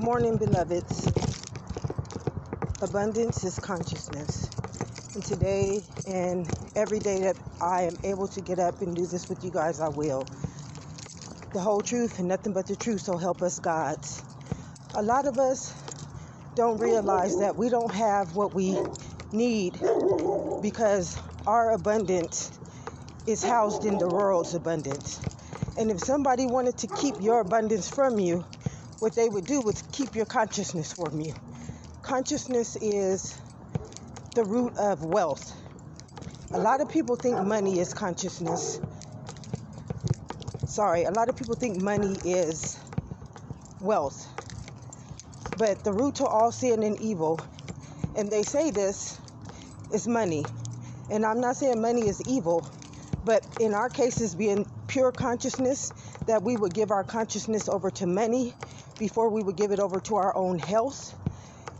Good morning, beloveds. Abundance is consciousness. And today and every day that I am able to get up and do this with you guys, I will. The whole truth and nothing but the truth, so help us God. A lot of us don't realize that we don't have what we need because our abundance is housed in the world's abundance. And if somebody wanted to keep your abundance from you, what they would do was keep your consciousness from you. Consciousness is the root of wealth. A lot of people think money is consciousness. A lot of people think money is wealth. But the root to all sin and evil, and they say this, is money. And I'm not saying money is evil, but in our cases, being pure consciousness, that we would give our consciousness over to money before we would give it over to our own health,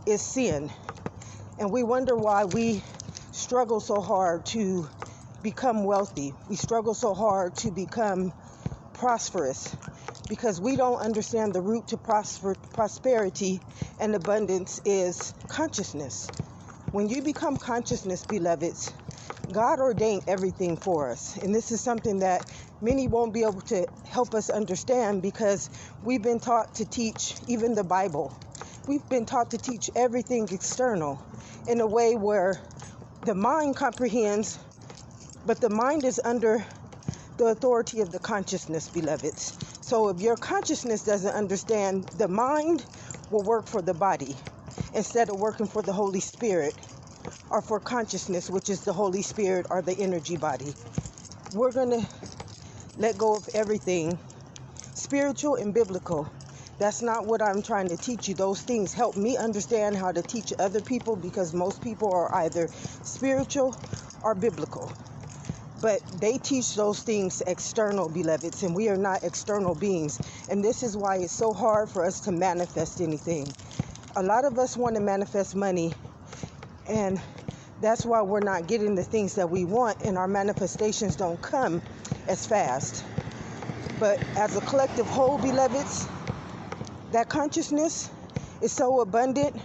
is sin. And we wonder why we struggle so hard to become wealthy. We struggle so hard to become prosperous because we don't understand the root to prosperity and abundance is consciousness. When you become consciousness, beloveds, God ordained everything for us. And this is something that many won't be able to help us understand because we've been taught to teach even the Bible. We've been taught to teach everything external in a way where the mind comprehends, but the mind is under the authority of the consciousness, beloveds. So if your consciousness doesn't understand, the mind will work for the body instead of working for the Holy Spirit or for consciousness, which is the Holy Spirit or the energy body. We're going to let go of everything spiritual and biblical. That's not what I'm trying to teach you. Those things help me understand how to teach other people because most people are either spiritual or biblical. But they teach those things external, beloveds, and we are not external beings. And this is why it's so hard for us to manifest anything. A lot of us want to manifest money, and that's why we're not getting the things that we want, and our manifestations don't come as fast. But as a collective whole, beloveds, that consciousness is so abundant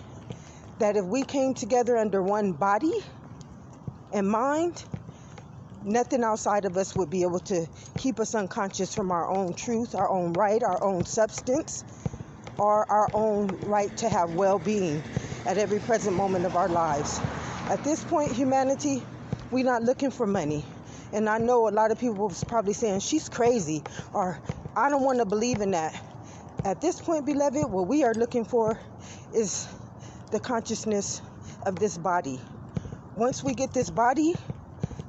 that if we came together under one body and mind, nothing outside of us would be able to keep us unconscious from our own truth, our own right, our own substance, or our own right to have well-being at every present moment of our lives. At this point, humanity, we're not looking for money. And I know a lot of people was probably saying, she's crazy, or I don't want to believe in that. At this point, beloved, what we are looking for is the consciousness of this body. Once we get this body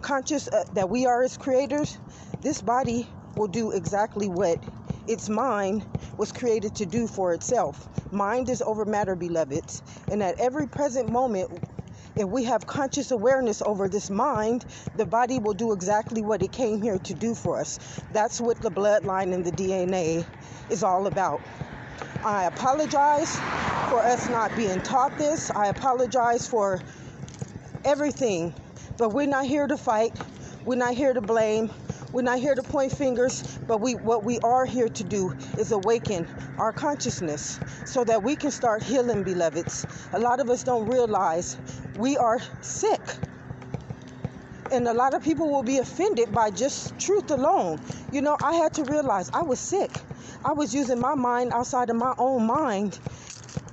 conscious that we are its creators, this body will do exactly what its mind was created to do for itself. Mind is over matter, beloveds. And at every present moment, if we have conscious awareness over this mind, the body will do exactly what it came here to do for us. That's what the bloodline and the DNA is all about. I apologize for us not being taught this. I apologize for everything. But we're not here to fight. We're not here to blame. We're not here to point fingers. But what we are here to do is awaken our consciousness so that we can start healing, beloveds. A lot of us don't realize we are sick. And a lot of people will be offended by just truth alone. You know, I had to realize I was sick. I was using my mind outside of my own mind,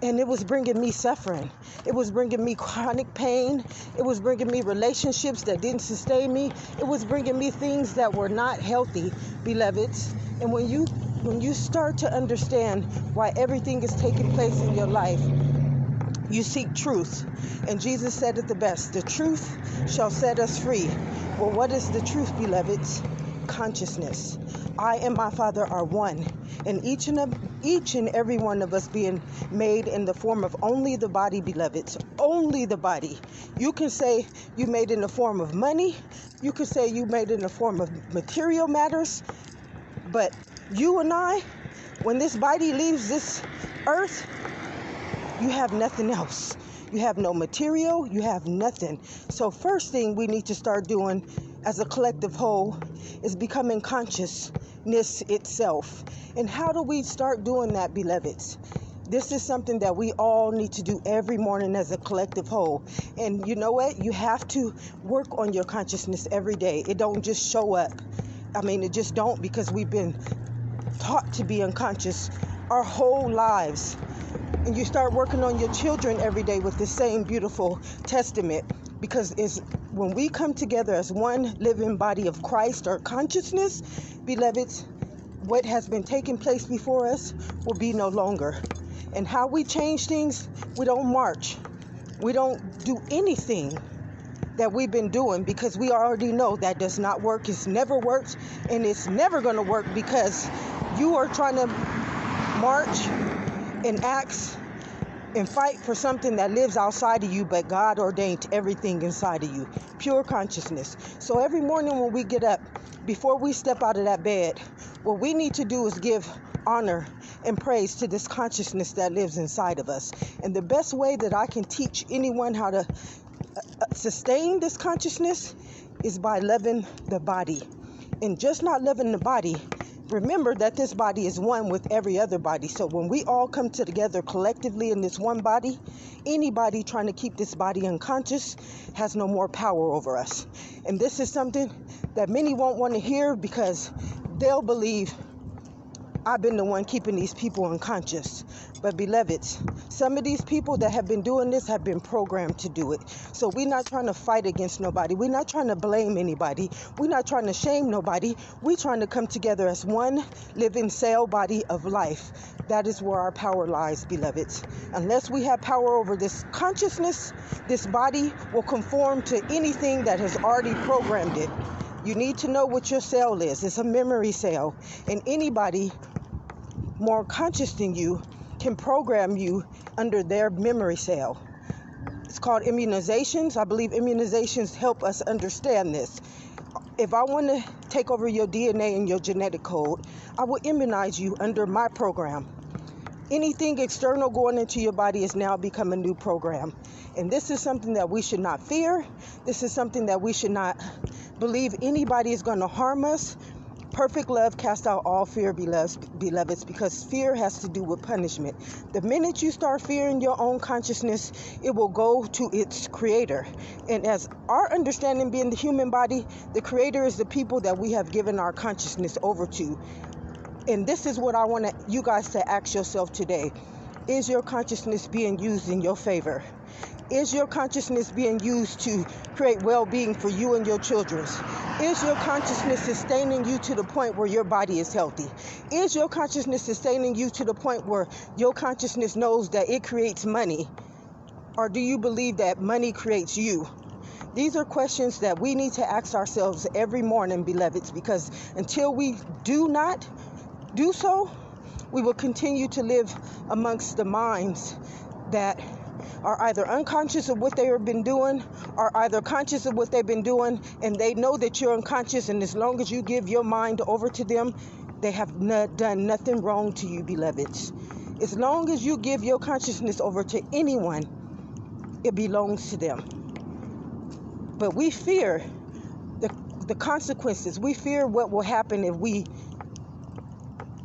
and it was bringing me suffering. It was bringing me chronic pain. It was bringing me relationships that didn't sustain me. It was bringing me things that were not healthy, beloveds. And when you start to understand why everything is taking place in your life, you seek truth. And Jesus said it the best, the truth shall set us free. Well, what is the truth, beloveds? Consciousness. I and my Father are one. And each and every one of us being made in the form of only the body, beloveds. Only the body. You can say you made in the form of money. You can say you made in the form of material matters. But you and I, when this body leaves this earth, you have nothing else. You have no material. You have nothing. So first thing we need to start doing as a collective whole is becoming consciousness itself. And how do we start doing that, beloveds? This is something that we all need to do every morning as a collective whole. And you know what? You have to work on your consciousness every day. It don't just show up. It just don't, because we've been taught to be unconscious our whole lives. And you start working on your children every day with the same beautiful testament, because it's when we come together as one living body of Christ or consciousness, beloveds, what has been taking place before us will be no longer. And how we change things, we don't march. We don't do anything that we've been doing, because we already know that does not work. It's never worked, and it's never going to work, because you are trying to march and act and fight for something that lives outside of you, but God ordained everything inside of you. Pure consciousness. So every morning when we get up, before we step out of that bed, what we need to do is give honor and praise to this consciousness that lives inside of us. And the best way that I can teach anyone how to sustain this consciousness is by loving the body. And just not loving the body, remember that this body is one with every other body. So when we all come together collectively in this one body, anybody trying to keep this body unconscious has no more power over us. And this is something that many won't want to hear, because they'll believe I've been the one keeping these people unconscious. But beloveds, some of these people that have been doing this have been programmed to do it. So we're not trying to fight against nobody. We're not trying to blame anybody. We're not trying to shame nobody. We're trying to come together as one living cell body of life. That is where our power lies, beloveds. Unless we have power over this consciousness, this body will conform to anything that has already programmed it. You need to know what your cell is. It's a memory cell. And anybody more conscious than you can program you under their memory cell. It's called immunizations. I believe immunizations help us understand this. If I want to take over your DNA and your genetic code, I will immunize you under my program. Anything external going into your body has now become a new program. And this is something that we should not fear. This is something that we should not believe anybody is going to harm us. Perfect love casts out all fear, beloveds, because fear has to do with punishment. The minute you start fearing your own consciousness, it will go to its creator. And as our understanding being the human body, the creator is the people that we have given our consciousness over to. And this is what I want you guys to ask yourself today. Is your consciousness being used in your favor? Is your consciousness being used to create well-being for you and your children? Is your consciousness sustaining you to the point where your body is healthy? Is your consciousness sustaining you to the point where your consciousness knows that it creates money? Or do you believe that money creates you? These are questions that we need to ask ourselves every morning, beloveds, because until we do not do so, we will continue to live amongst the minds that are either unconscious of what they have been doing, or either conscious of what they've been doing, and they know that you're unconscious, and as long as you give your mind over to them, they have done nothing wrong to you, beloveds. As long as you give your consciousness over to anyone, it belongs to them. But we fear the consequences. We fear what will happen if we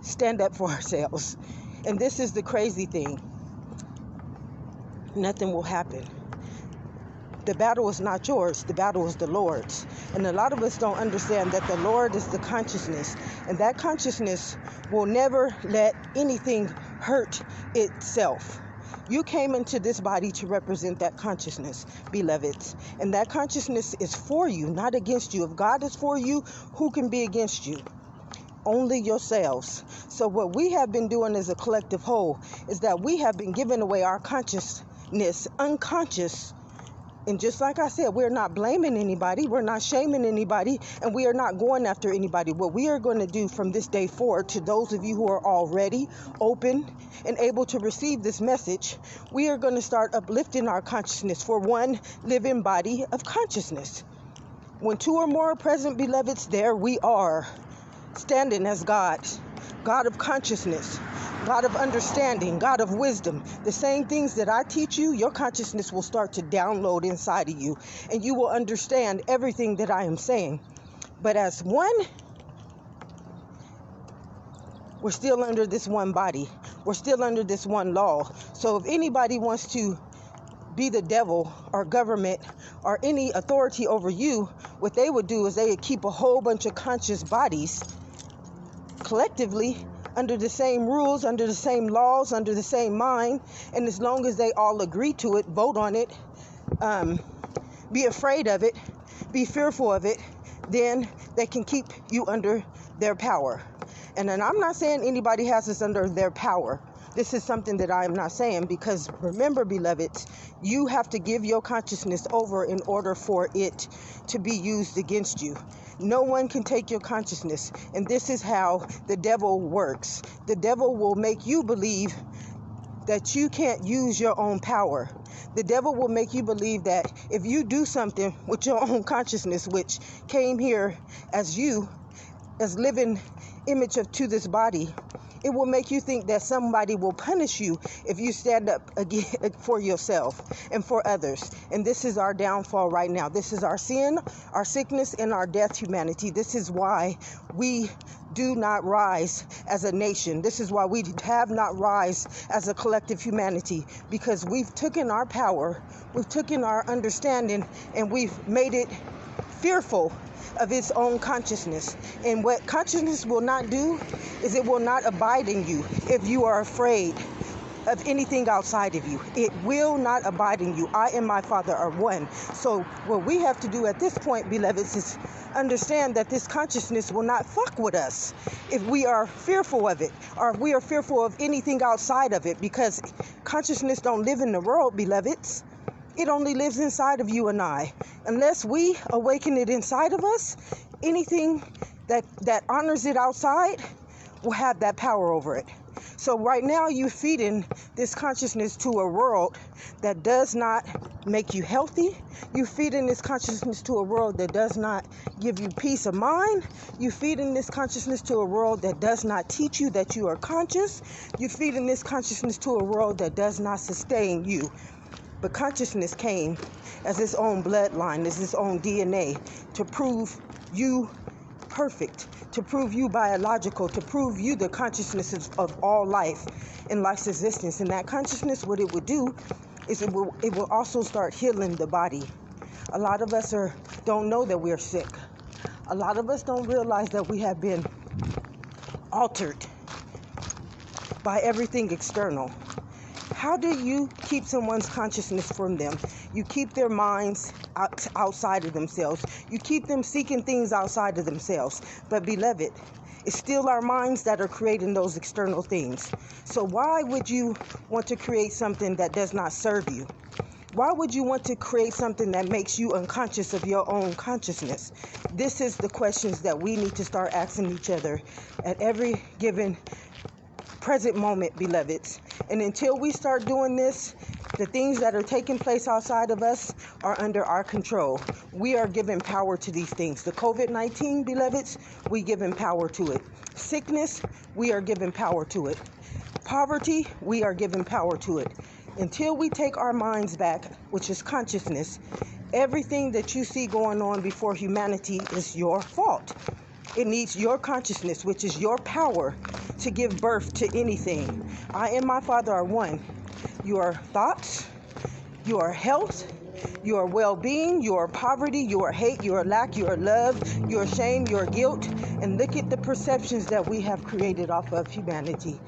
stand up for ourselves. And this is the crazy thing. Nothing will happen. The battle is not yours. The battle is the Lord's. And a lot of us don't understand that the Lord is the consciousness. And that consciousness will never let anything hurt itself. You came into this body to represent that consciousness, beloveds. And that consciousness is for you, not against you. If God is for you, who can be against you? Only yourselves. So what we have been doing as a collective whole is that we have been giving away our consciousness unconscious. And just like I said, we're not blaming anybody, we're not shaming anybody, and we are not going after anybody. What we are going to do from this day forward, to those of you who are already open and able to receive this message, we are going to start uplifting our consciousness for one living body of consciousness. When two or more are present, beloveds, there we are, standing as God of consciousness, God of understanding, God of wisdom. The same things that I teach you, your consciousness will start to download inside of you, and you will understand everything that I am saying. But as one, we're still under this one body. We're still under this one law. So if anybody wants to be the devil or government or any authority over you, what they would do is they would keep a whole bunch of conscious bodies collectively under the same rules, under the same laws, under the same mind. And as long as they all agree to it, vote on it, be afraid of it, be fearful of it, then they can keep you under their power. And then I'm not saying anybody has us under their power. This is something that I am not saying, because remember, beloveds, you have to give your consciousness over in order for it to be used against you. No one can take your consciousness. And this is how the devil works. The devil will make you believe that you can't use your own power. The devil will make you believe that if you do something with your own consciousness, which came here as you, as living image to this body, it will make you think that somebody will punish you if you stand up again for yourself and for others. And this is our downfall right now. This is our sin, our sickness, and our death, humanity. This is why we do not rise as a nation. This is why we have not rise as a collective humanity, because we've taken our power, we've taken our understanding, and we've made it fearful of its own consciousness. And what consciousness will not do is it will not abide in you if you are afraid of anything outside of you. It will not abide in you. I and my Father are one. So what we have to do at this point, beloveds, is understand that this consciousness will not fuck with us if we are fearful of it, or if we are fearful of anything outside of it, because consciousness don't live in the world, beloveds. It only lives inside of you and I. Unless we awaken it inside of us, anything that honors it outside will have that power over it. So right now you're feeding this consciousness to a world that does not make you healthy. You're feeding this consciousness to a world that does not give you peace of mind. You're feeding this consciousness to a world that does not teach you that you are conscious. You're feeding this consciousness to a world that does not sustain you. But consciousness came as its own bloodline, as its own DNA, to prove you perfect, to prove you biological, to prove you the consciousness of all life and life's existence. And that consciousness, what it would do is it will also start healing the body. A lot of us don't know that we're sick. A lot of us don't realize that we have been altered by everything external. How do you keep someone's consciousness from them? You keep their minds outside of themselves. You keep them seeking things outside of themselves. But beloved, it's still our minds that are creating those external things. So why would you want to create something that does not serve you? Why would you want to create something that makes you unconscious of your own consciousness? This is the questions that we need to start asking each other at every given present moment, beloveds. And until we start doing this, the things that are taking place outside of us are under our control. We are giving power to these things. The COVID-19, beloveds, we giving power to it. Sickness, we are giving power to it. Poverty, we are giving power to it. Until we take our minds back, which is consciousness, everything that you see going on before humanity is your fault. It needs your consciousness, which is your power, to give birth to anything. I and my Father are one. Your thoughts, your health, your well-being, your poverty, your hate, your lack, your love, your shame, your guilt. And look at the perceptions that we have created off of humanity.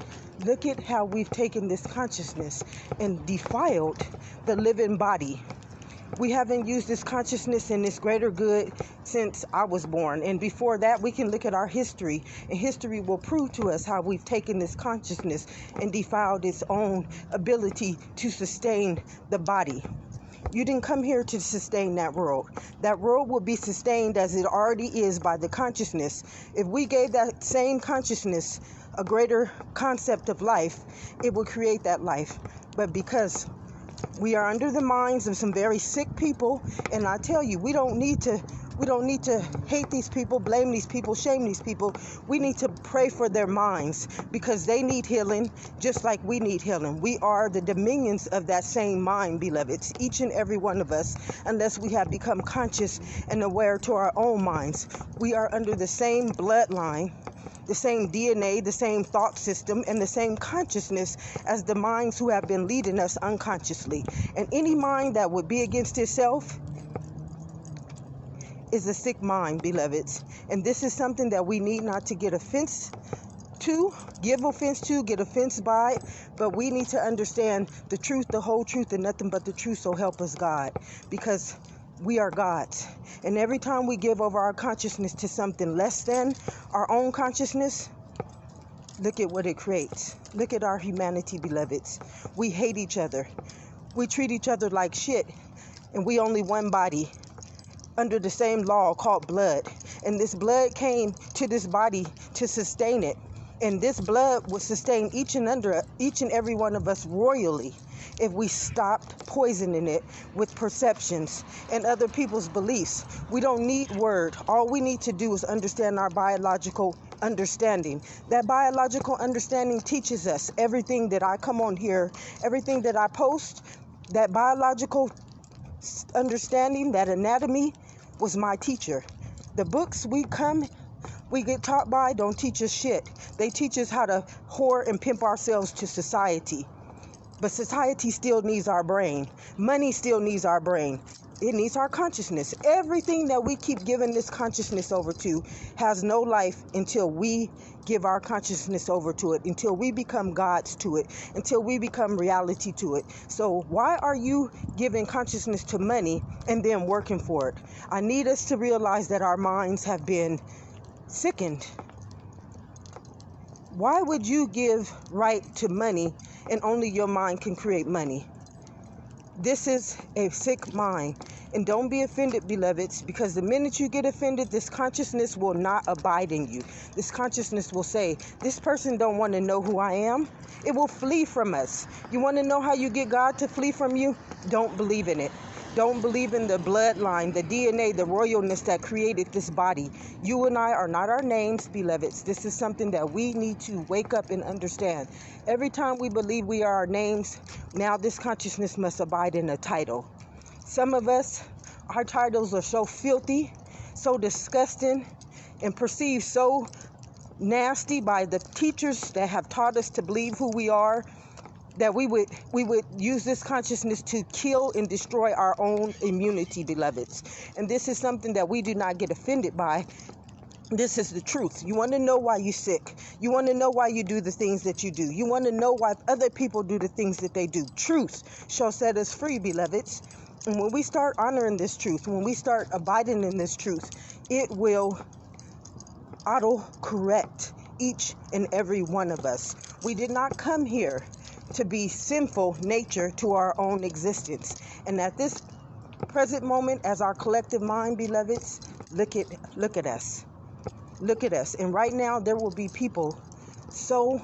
Look at how we've taken this consciousness and defiled the living body. We haven't used this consciousness and this greater good since I was born. And before that, we can look at our history. And history will prove to us how we've taken this consciousness and defiled its own ability to sustain the body. You didn't come here to sustain that world. That world will be sustained as it already is by the consciousness. If we gave that same consciousness a greater concept of life, it will create that life. But because we are under the minds of some very sick people, and I tell you, we don't need to hate these people, blame these people, shame these people. We need to pray for their minds, because they need healing just like we need healing. We are the dominions of that same mind, beloveds, each and every one of us, unless we have become conscious and aware to our own minds. We are under the same bloodline. the same DNA, the same thought system, and the same consciousness as the minds who have been leading us unconsciously. And any mind that would be against itself is a sick mind, beloveds. And this is something that we need not to get offense to, give offense to, get offense by, but we need to understand the truth, the whole truth, and nothing but the truth, so help us God, because we are God's. And every time we give over our consciousness to something less than our own consciousness, look at what it creates. Look at our humanity, beloveds. We hate each other. We treat each other like shit, and we only one body under the same law called blood. And this blood came to this body to sustain it. And this blood will sustain each and every one of us royally if we stopped poisoning it with perceptions and other people's beliefs. We don't need word. All we need to do is understand our biological understanding. That biological understanding teaches us everything that I come on here, everything that I post. That biological understanding, that anatomy, was my teacher. The books we get taught by don't teach us shit. They teach us how to whore and pimp ourselves to society. But society still needs our brain. Money still needs our brain. It needs our consciousness. Everything that we keep giving this consciousness over to has no life until we give our consciousness over to it, until we become gods to it, until we become reality to it. So why are you giving consciousness to money and then working for it? I need us to realize that our minds have been sickened. Why would you give right to money and only your mind can create money? This is a sick mind. And don't be offended, beloveds, because the minute you get offended, this consciousness will not abide in you. This consciousness will say, this person don't want to know who I am. It will flee from us. You want to know how you get God to flee from you? Don't believe in it. Don't believe in the bloodline, the DNA, the royalness that created this body. You and I are not our names, beloveds. This is something that we need to wake up and understand. Every time we believe we are our names, now this consciousness must abide in a title. Some of us, our titles are so filthy, so disgusting, and perceived so nasty by the teachers that have taught us to believe who we are, that we would use this consciousness to kill and destroy our own immunity, beloveds. And this is something that we do not get offended by. This is the truth. You want to know why you're sick. You want to know why you do the things that you do. You want to know why other people do the things that they do. Truth shall set us free, beloveds. And when we start honoring this truth, when we start abiding in this truth, it will auto-correct each and every one of us. We did not come here to be sinful nature to our own existence. And at this present moment, as our collective mind, beloveds, look at us. Look at us. And right now, there will be people so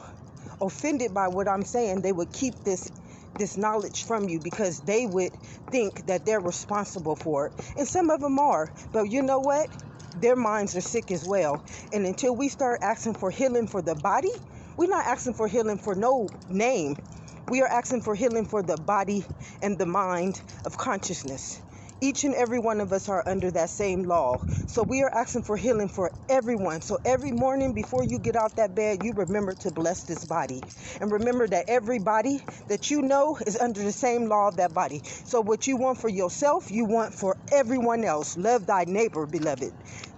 offended by what I'm saying, they would keep this knowledge from you because they would think that they're responsible for it. And some of them are. But you know what? Their minds are sick as well. And until we start asking for healing for the body, we're not asking for healing for no name. We are asking for healing for the body and the mind of consciousness. Each and every one of us are under that same law. So we are asking for healing for everyone. So every morning before you get out that bed, you remember to bless this body. And remember that every body that you know is under the same law of that body. So what you want for yourself, you want for everyone else. Love thy neighbor, beloved.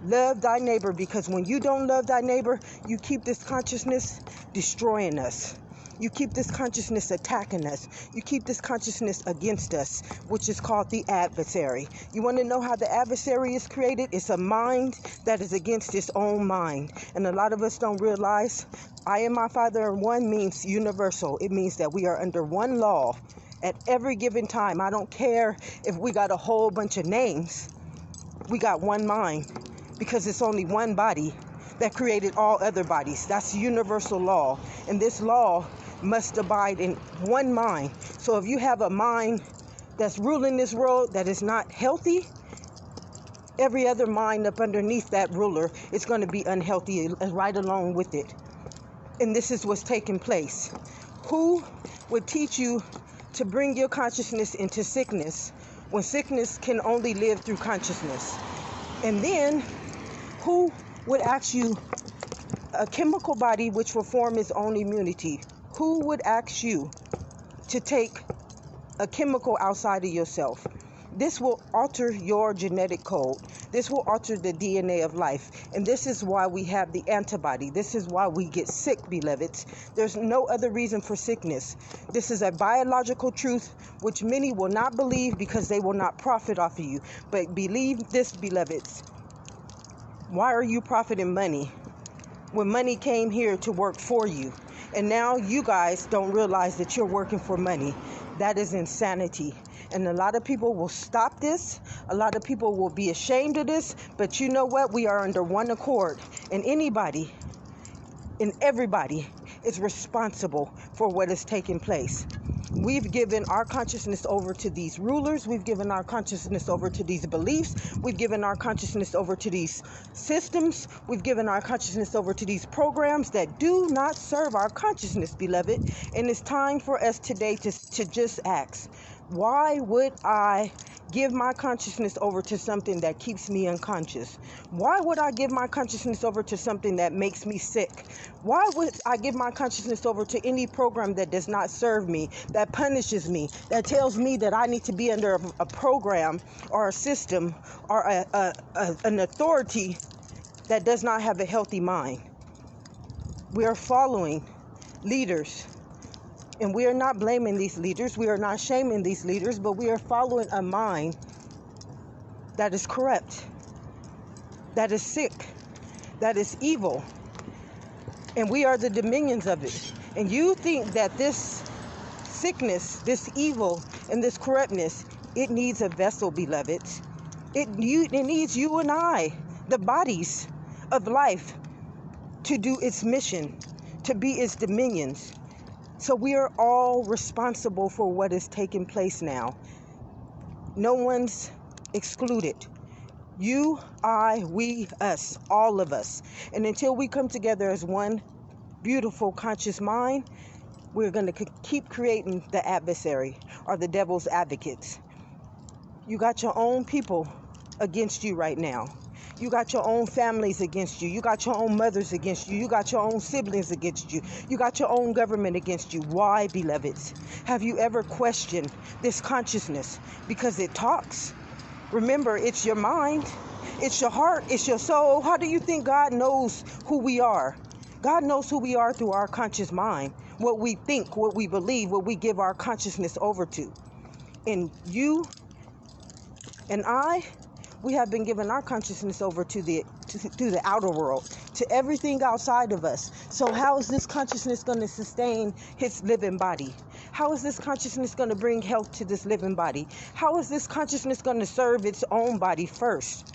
Love thy neighbor, because when you don't love thy neighbor, you keep this consciousness destroying us. You keep this consciousness attacking us. You keep this consciousness against us, which is called the adversary. You want to know how the adversary is created? It's a mind that is against its own mind. And a lot of us don't realize I and my Father are one means universal. It means that we are under one law at every given time. I don't care if we got a whole bunch of names. We got one mind because it's only one body that created all other bodies. That's universal law. And this law must abide in one mind. So if you have a mind that's ruling this world that is not healthy, every other mind up underneath that ruler is going to be unhealthy right along with it. And this is what's taking place. Who would teach you to bring your consciousness into sickness when sickness can only live through consciousness? And then who would ask you a chemical body which will form its own immunity. Who would ask you to take a chemical outside of yourself? This will alter your genetic code. This will alter the DNA of life. And this is why we have the antibody. This is why we get sick, beloveds. There's no other reason for sickness. This is a biological truth which many will not believe because they will not profit off of you. But believe this, beloveds. Why are you profiting money when money came here to work for you? And now you guys don't realize that you're working for money. That is insanity. And a lot of people will stop this. A lot of people will be ashamed of this. But you know what? We are under one accord. And anybody and everybody is responsible for what is taking place. We've given our consciousness over to these rulers. We've given our consciousness over to these beliefs. We've given our consciousness over to these systems. We've given our consciousness over to these programs that do not serve our consciousness, beloved. And it's time for us today to just ask, why would I give my consciousness over to something that keeps me unconscious? Why would I give my consciousness over to something that makes me sick? Why would I give my consciousness over to any program that does not serve me, that punishes me, that tells me that I need to be under a program or a system or an authority that does not have a healthy mind? We are following leaders. And we are not blaming these leaders. We are not shaming these leaders, but we are following a mind that is corrupt, that is sick, that is evil. And we are the dominions of it. And you think that this sickness, this evil, and this corruptness, it needs a vessel, beloved. It needs you and I, the bodies of life, to do its mission, to be its dominions. So we are all responsible for what is taking place now. No one's excluded. You, I, we, us, all of us. And until we come together as one beautiful conscious mind, we're going to keep creating the adversary or the devil's advocates. You got your own people against you right now. You got your own families against you. You got your own mothers against you. You got your own siblings against you. You got your own government against you. Why, beloveds? Have you ever questioned this consciousness? Because it talks. Remember, it's your mind. It's your heart. It's your soul. How do you think God knows who we are? God knows who we are through our conscious mind. What we think, what we believe, what we give our consciousness over to. And you and I, we have been given our consciousness over to the outer world, to everything outside of us. So how is this consciousness going to sustain its living body? How is this consciousness going to bring health to this living body? How is this consciousness going to serve its own body first?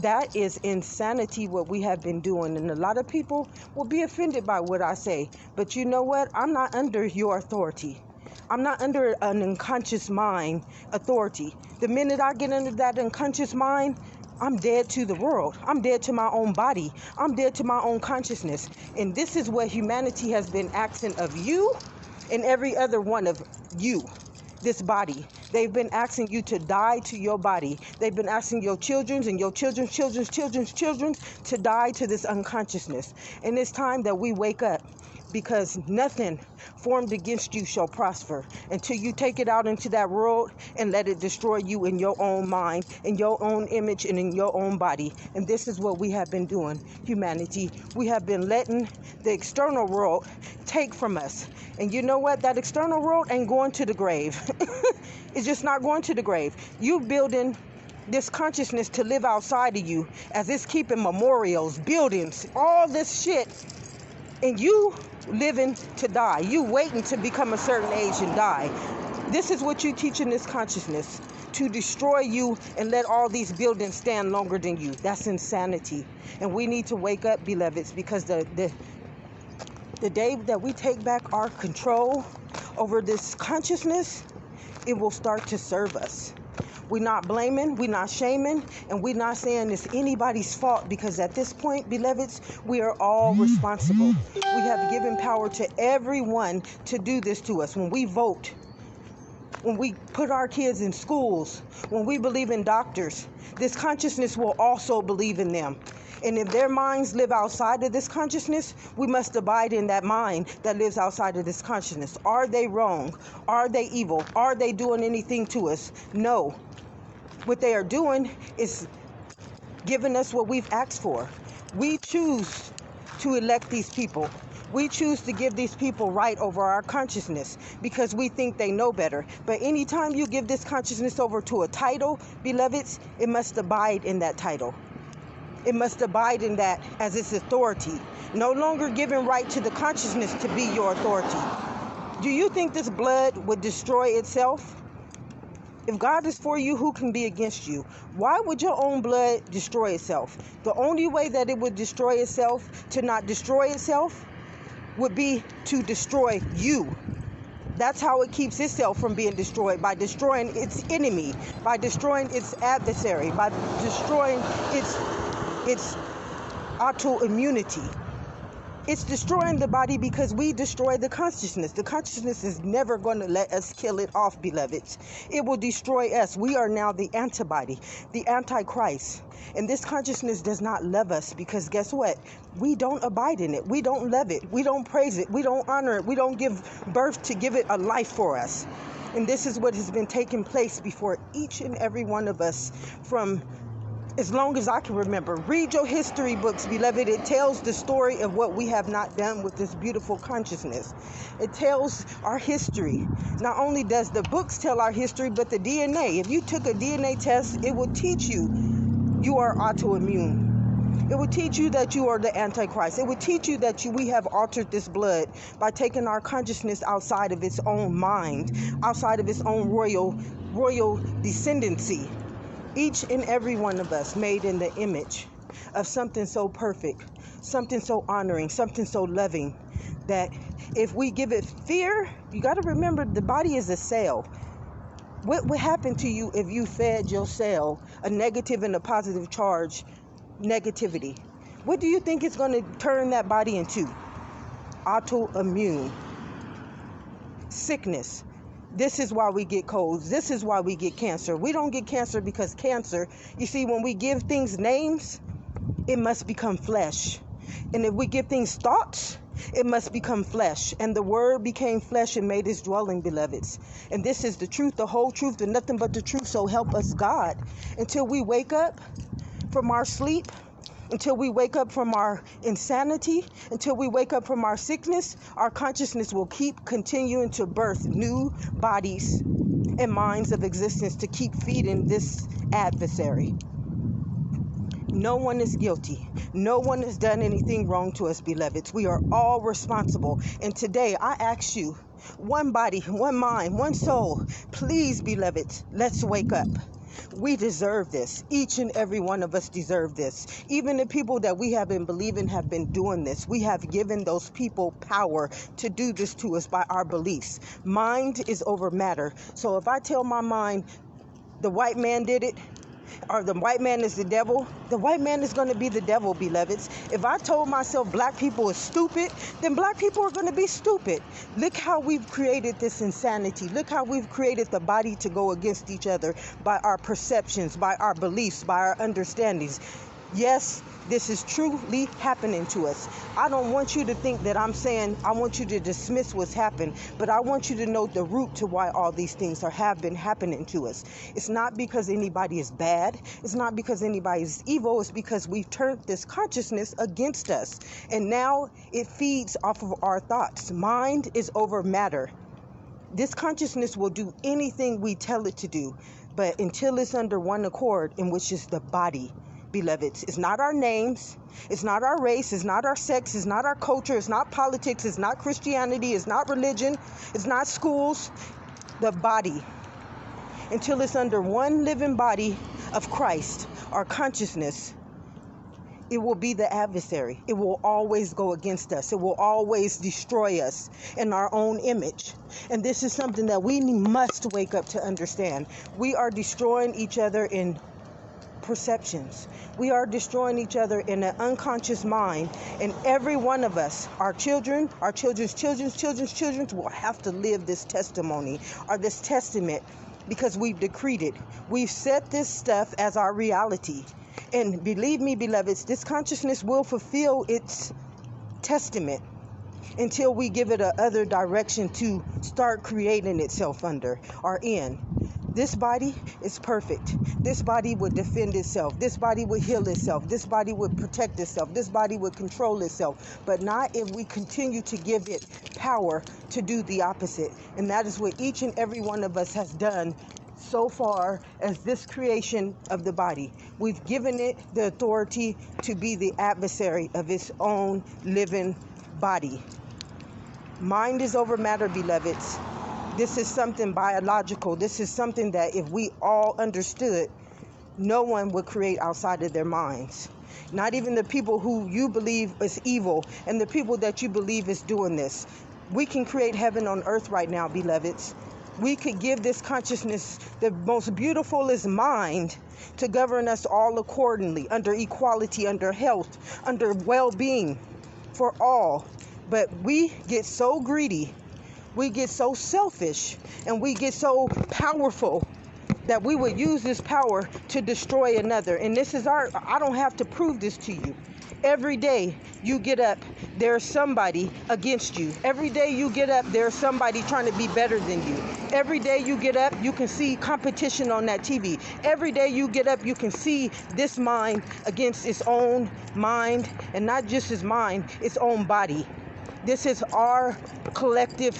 That is insanity, what we have been doing. And a lot of people will be offended by what I say. But you know what? I'm not under your authority. I'm not under an unconscious mind authority. The minute I get under that unconscious mind, I'm dead to the world. I'm dead to my own body. I'm dead to my own consciousness. And this is what humanity has been asking of you and every other one of you, this body. They've been asking you to die to your body. They've been asking your children's and your children's children to die to this unconsciousness. And it's time that we wake up, because nothing formed against you shall prosper until you take it out into that world and let it destroy you in your own mind, in your own image, and in your own body. And this is what we have been doing, humanity. We have been letting the external world take from us. And you know what? That external world ain't going to the grave. It's just not going to the grave. You building this consciousness to live outside of you, as it's keeping memorials, buildings, all this shit. And you living to die. You waiting to become a certain age and die. This is what you teach in this consciousness, to destroy you and let all these buildings stand longer than you. That's insanity. And we need to wake up, beloveds, because the day that we take back our control over this consciousness, it will start to serve us. We're not blaming, we're not shaming, and we're not saying it's anybody's fault, because at this point, beloveds, we are all responsible. We have given power to everyone to do this to us. When we vote, when we put our kids in schools, when we believe in doctors, this consciousness will also believe in them. And if their minds live outside of this consciousness, we must abide in that mind that lives outside of this consciousness. Are they wrong? Are they evil? Are they doing anything to us? No. What they are doing is giving us what we've asked for. We choose to elect these people. We choose to give these people right over our consciousness because we think they know better. But anytime you give this consciousness over to a title, beloveds, it must abide in that title. It must abide in that as its authority. No longer giving right to the consciousness to be your authority. Do you think this blood would destroy itself? If God is for you, who can be against you? Why would your own blood destroy itself? The only way that it would destroy itself, to not destroy itself, would be to destroy you. That's how it keeps itself from being destroyed, by destroying its enemy, by destroying its adversary, by destroying its autoimmunity. It's destroying the body because we destroy the consciousness. The consciousness is never going to let us kill it off, beloveds. It will destroy us. We are now the antibody, the antichrist. And this consciousness does not love us because guess what? We don't abide in it. We don't love it. We don't praise it. We don't honor it. We don't give birth to give it a life for us. And this is what has been taking place before each and every one of us from as long as I can remember. Read your history books, beloved. It tells the story of what we have not done with this beautiful consciousness. It tells our history. Not only does the books tell our history, but the DNA. If you took a DNA test, it would teach you are autoimmune. It would teach you that you are the Antichrist. It would teach you that we have altered this blood by taking our consciousness outside of its own mind, outside of its own royal descendancy. Each and every one of us made in the image of something so perfect, something so honoring, something so loving, that if we give it fear, you got to remember the body is a cell. What would happen to you if you fed your cell a negative and a positive charge negativity? What do you think it's going to turn that body into? Autoimmune. Sickness. This is why we get colds. This is why we get cancer. We don't get cancer because cancer, you see, when we give things names, it must become flesh. And if we give things thoughts, it must become flesh. And the word became flesh and made his dwelling, beloveds. And this is the truth, the whole truth, and nothing but the truth. So help us, God. Until we wake up from our sleep, until we wake up from our insanity, until we wake up from our sickness, our consciousness will keep continuing to birth new bodies and minds of existence to keep feeding this adversary. No one is guilty. No one has done anything wrong to us, beloveds. We are all responsible. And today I ask you, one body, one mind, one soul, please, beloveds, let's wake up. We deserve this. Each and every one of us deserve this. Even the people that we have been believing have been doing this. We have given those people power to do this to us by our beliefs. Mind is over matter. So if I tell my mind the white man did it, or the white man is the devil, the white man is going to be the devil, beloveds. If I told myself black people is stupid, then black people are going to be stupid. Look how we've created this insanity. Look how we've created the body to go against each other by our perceptions, by our beliefs, by our understandings. Yes, this is truly happening to us. I don't want you to think that I'm saying I want you to dismiss what's happened, but I want you to know the root to why all these things have been happening to us. It's not because anybody is bad. It's not because anybody is evil. It's because we've turned this consciousness against us. And now it feeds off of our thoughts. Mind is over matter. This consciousness will do anything we tell it to do, but until it's under one accord, in which is the body. Beloveds, it's not our names, it's not our race, it's not our sex, it's not our culture, it's not politics, it's not Christianity, it's not religion, it's not schools. The body. Until it's under one living body of Christ, our consciousness, it will be the adversary. It will always go against us. It will always destroy us in our own image. And this is something that we must wake up to understand. We are destroying each other in perceptions. We are destroying each other in an unconscious mind, and every one of us, our children, our children's children will have to live this testimony or this testament, because we've decreed it. We've set this stuff as our reality. And believe me, beloveds, this consciousness will fulfill its testament until we give it a other direction to start creating itself under or in. This body is perfect. This body would defend itself. This body would heal itself. This body would protect itself. This body would control itself. But not if we continue to give it power to do the opposite. And that is what each and every one of us has done so far as this creation of the body. We've given it the authority to be the adversary of its own living body. Mind is over matter, beloveds. This is something biological. This is something that if we all understood, no one would create outside of their minds. Not even the people who you believe is evil and the people that you believe is doing this. We can create heaven on earth right now, beloveds. We could give this consciousness the most beautifulest mind to govern us all accordingly, under equality, under health, under well-being for all. But we get so greedy, we get so selfish, and we get so powerful that we would use this power to destroy another. And this is I don't have to prove this to you. Every day you get up, there's somebody against you. Every day you get up, there's somebody trying to be better than you. Every day you get up, you can see competition on that TV. Every day you get up, you can see this mind against its own mind, and not just its mind, its own body. This is our collective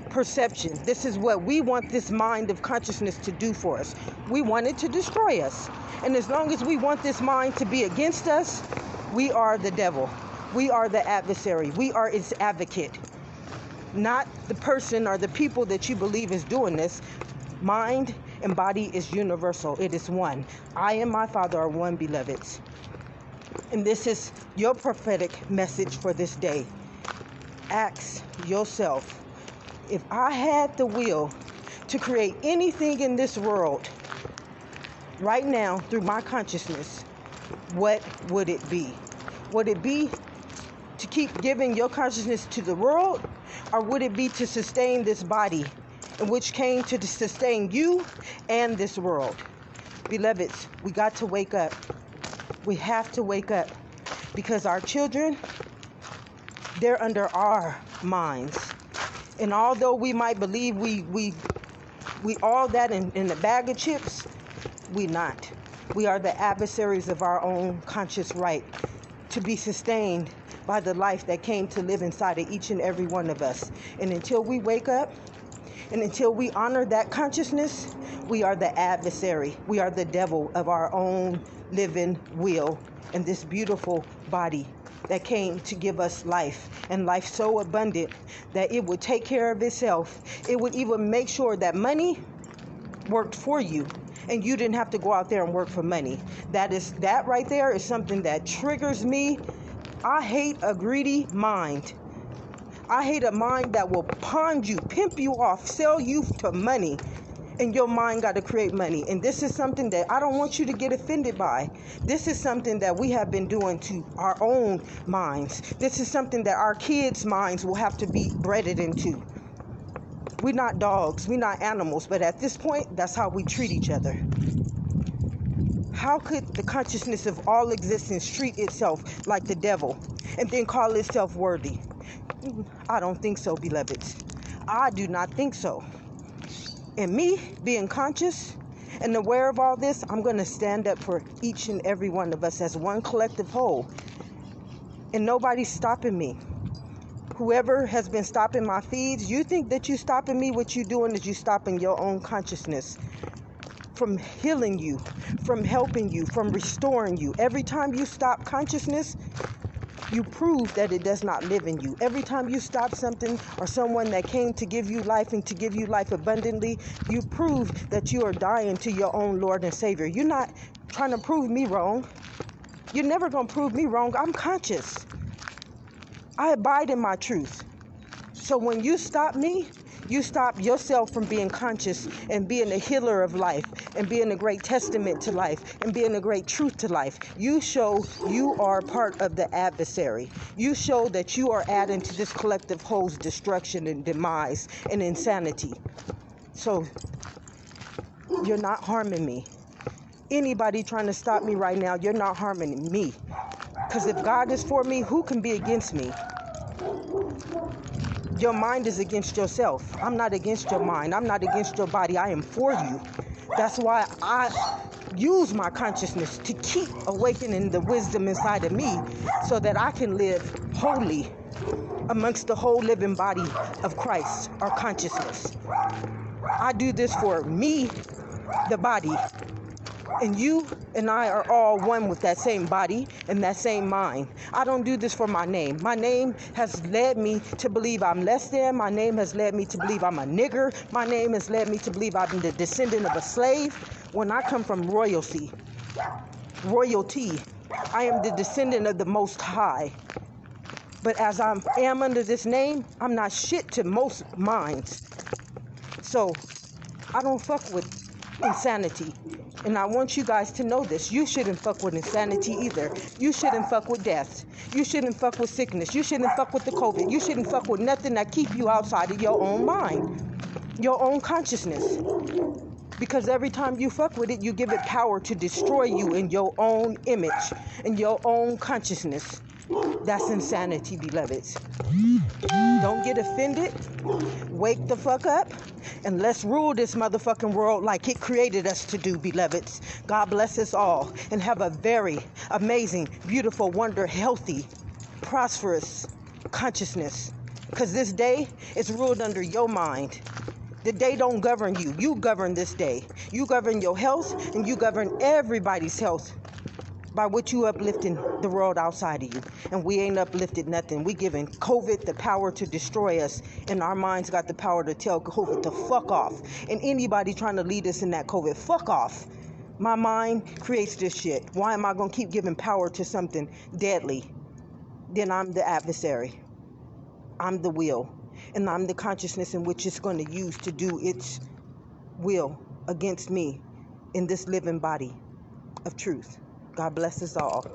perception. This is what we want this mind of consciousness to do for us. We want it to destroy us. And as long as we want this mind to be against us, we are the devil. We are the adversary. We are its advocate. Not the person or the people that you believe is doing this. Mind and body is universal. It is one. I and my Father are one, beloveds. And this is your prophetic message for this day. Ask yourself, if I had the will to create anything in this world right now through my consciousness, what would it be? Would it be to keep giving your consciousness to the world, or would it be to sustain this body, in which came to sustain you and this world? Beloveds, we got to wake up. We have to wake up, because our children, they're under our minds. And although we might believe we all that in a bag of chips, we not. We are the adversaries of our own conscious right to be sustained by the life that came to live inside of each and every one of us. And until we wake up, and until we honor that consciousness, we are the adversary. We are the devil of our own living will and this beautiful body that came to give us life, and life so abundant that it would take care of itself. It would even make sure that money worked for you and you didn't have to go out there and work for money. That right there is something that triggers me. I hate a greedy mind. I hate a mind that will pawn you, pimp you off, sell you to money, and your mind got to create money. And this is something that I don't want you to get offended by. This is something that we have been doing to our own minds. This is something that our kids' minds will have to be bred into. We're not dogs, we're not animals, but at this point, that's how we treat each other. How could the consciousness of all existence treat itself like the devil and then call itself worthy? I don't think so, beloveds. I do not think so. And me being conscious and aware of all this, I'm going to stand up for each and every one of us as one collective whole. And nobody's stopping me. Whoever has been stopping my feeds, you think that you stopping me, what you doing is you stopping your own consciousness from healing you, from helping you, from restoring you. Every time you stop consciousness, you prove that it does not live in you. Every time you stop something or someone that came to give you life and to give you life abundantly, you prove that you are dying to your own Lord and Savior. You're not trying to prove me wrong. You're never going to prove me wrong. I'm conscious. I abide in my truth. So when you stop me, you stop yourself from being conscious and being a healer of life and being a great testament to life and being a great truth to life. You show you are part of the adversary. You show that you are adding to this collective whole's destruction and demise and insanity. So you're not harming me. Anybody trying to stop me right now, you're not harming me. Because if God is for me, who can be against me? Your mind is against yourself. I'm not against your mind. I'm not against your body. I am for you. That's why I use my consciousness to keep awakening the wisdom inside of me so that I can live holy amongst the whole living body of Christ, our consciousness. I do this for me, the body. And you and I are all one with that same body and that same mind. I don't do this for my name. My name has led me to believe I'm less than. My name has led me to believe I'm a nigger. My name has led me to believe I'm the descendant of a slave when I come from royalty. I am the descendant of the Most High. But as I am under this name, I'm not shit to most minds. So I don't fuck with insanity. And I want you guys to know this. You shouldn't fuck with insanity either. You shouldn't fuck with death. You shouldn't fuck with sickness. You shouldn't fuck with the COVID. You shouldn't fuck with nothing that keep you outside of your own mind, your own consciousness. Because every time you fuck with it, you give it power to destroy you in your own image, in your own consciousness. That's insanity, beloveds. Don't get offended. Wake the fuck up. And let's rule this motherfucking world like it created us to do, beloveds. God bless us all. And have a very amazing, beautiful, healthy, prosperous consciousness. Because this day is ruled under your mind. The day don't govern you. You govern this day. You govern your health and you govern everybody's health by what you uplifting the world outside of you. And we ain't uplifted nothing. We giving COVID the power to destroy us, and our minds got the power to tell COVID to fuck off. And anybody trying to lead us in that COVID, fuck off. My mind creates this shit. Why am I going to keep giving power to something deadly? Then I'm the adversary. I'm the will. And I'm the consciousness in which it's going to use to do its will against me in this living body of truth. God bless us all.